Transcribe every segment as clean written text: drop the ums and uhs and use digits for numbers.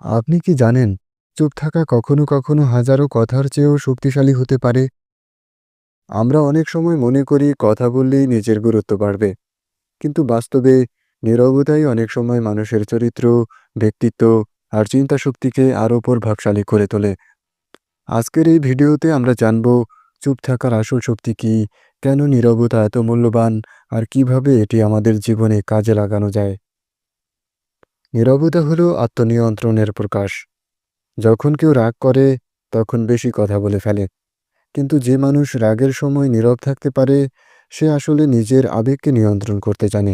আপনি কি জানেন, চুপ থাকা কখনো কখনো হাজারো কথার চেয়েও শক্তিশালী হতে পারে? আমরা অনেক সময় মনে করি কথা বললেই নিজের গুরুত্ব বাড়বে, কিন্তু বাস্তবে নীরবতাই অনেক সময় মানুষের চরিত্র, ব্যক্তিত্ব আর চিন্তা শক্তিকে আরও প্রভাবশালী করে তোলে। আজকের এই ভিডিওতে আমরা জানব চুপ থাকার আসল শক্তি কী, কেন নীরবতা এত মূল্যবান, আর কিভাবে এটি আমাদের জীবনে কাজে লাগানো যায়। নীরবতা হলো আত্মনিয়ন্ত্রণের প্রকাশ। যখন কেউ রাগ করে, তখন বেশি কথা বলে ফেলে, কিন্তু যে মানুষ রাগের সময় নীরব থাকতে পারে, সে আসলে নিজের আবেগকে নিয়ন্ত্রণ করতে জানে।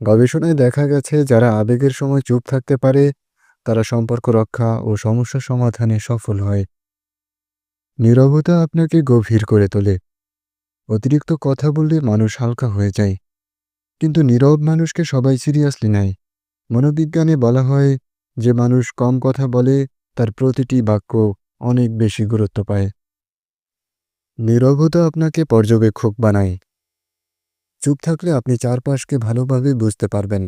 গবেষণায় দেখা গেছে, যারা আবেগের সময় চুপ থাকতে পারে, তারা সম্পর্ক রক্ষা ও সমস্যা সমাধানে সফল হয়। নীরবতা আপনাকে গভীর করে তোলে। অতিরিক্ত কথা বললে মানুষ হালকা হয়ে যায়, কিন্তু নীরব মানুষকে সবাই সিরিয়াসলি নেয়। মনোবিজ্ঞানে বলা হয়, যে মানুষ কম কথা বলে, তার প্রতিটি বাক্য অনেক বেশি গুরুত্ব পায়। নীরবতা আপনাকে পর্যবেক্ষক বানায়। চুপ থাকলে আপনি চারপাশকে ভালোভাবে বুঝতে পারবেন,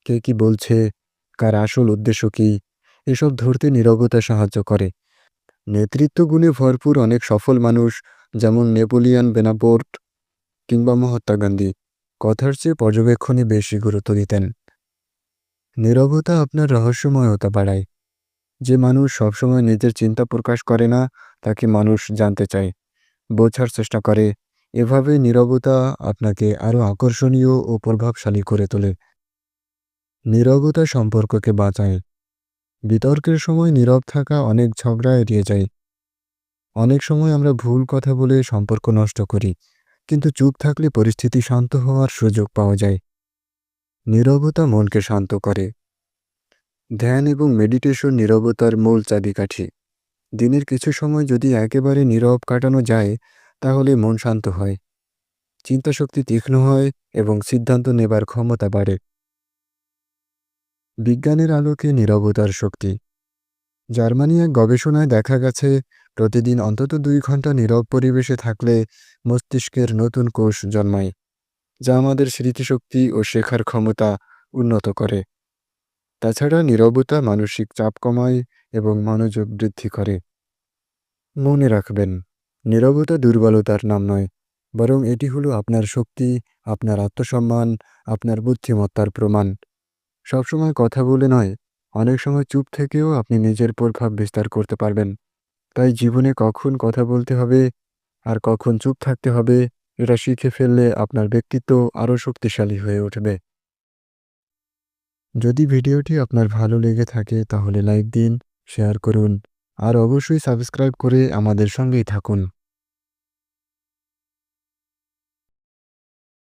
কে কি বলছে, কার আসল উদ্দেশ্য কী, এসব ধরতে নীরবতা সাহায্য করে। নেতৃত্ব গুণে ভরপুর অনেক সফল মানুষ, যেমন নেপোলিয়ন বোনাপার্ট কিংবা মহাত্মা গান্ধী, কথার চেয়ে পর্যবেক্ষণে বেশি গুরুত্ব দিতেন। নীরবতা আপনার রহস্যময়তা বাড়ায়। যে মানুষ সবসময় নিজের চিন্তা প্রকাশ করে না, তাকে মানুষ জানতে চায়, বোঝার চেষ্টা করে। এভাবে নীরবতা আপনাকে আরও আকর্ষণীয় ও প্রভাবশালী করে তোলে। নীরবতা সম্পর্ককে বাঁচায়। বিতর্কের সময় নীরব থাকা অনেক ঝগড়া এড়িয়ে যায়। অনেক সময় আমরা ভুল কথা বলে সম্পর্ক নষ্ট করি, কিন্তু চুপ থাকলে পরিস্থিতি শান্ত হওয়ার সুযোগ পাওয়া যায়। নীরবতা মনকে শান্ত করে। ধ্যান এবং মেডিটেশন নীরবতার মূল চাবিকাঠি। দিনের কিছু সময় যদি একেবারে নীরব কাটানো যায়, তাহলে মন শান্ত হয়, চিন্তাশক্তি তীক্ষ্ণ হয় এবং সিদ্ধান্ত নেবার ক্ষমতা বাড়ে। বিজ্ঞানের আলোকে নীরবতার শক্তি। জার্মানি এক গবেষণায় দেখা গেছে, প্রতিদিন অন্তত 2 ঘন্টা নীরব পরিবেশে থাকলে মস্তিষ্কের নতুন কোষ জন্মায়, যা আমাদের স্মৃতিশক্তি ও শেখার ক্ষমতা উন্নত করে। তাছাড়া নীরবতা মানসিক চাপ কমায় এবং মনোযোগ বৃদ্ধি করে। মনে রাখবেন, নীরবতা দুর্বলতার নাম নয়, বরং এটি হলো আপনার শক্তি, আপনার আত্মসম্মান, আপনার বুদ্ধিমত্তার প্রমাণ। সবসময় কথা বলে নয়, অনেক সময় চুপ থেকেও আপনি নিজের প্রভাব বিস্তার করতে পারবেন। তাই জীবনে কখন কথা বলতে হবে আর কখন চুপ থাকতে হবে, এটা শিখে ফেললে আপনার ব্যক্তিত্ব আরও শক্তিশালী হয়ে উঠবে। যদি ভিডিওটি আপনার ভালো লেগে থাকে, তাহলে লাইক দিন, শেয়ার করুন, আর অবশ্যই সাবস্ক্রাইব করে আমাদের সঙ্গেই থাকুন।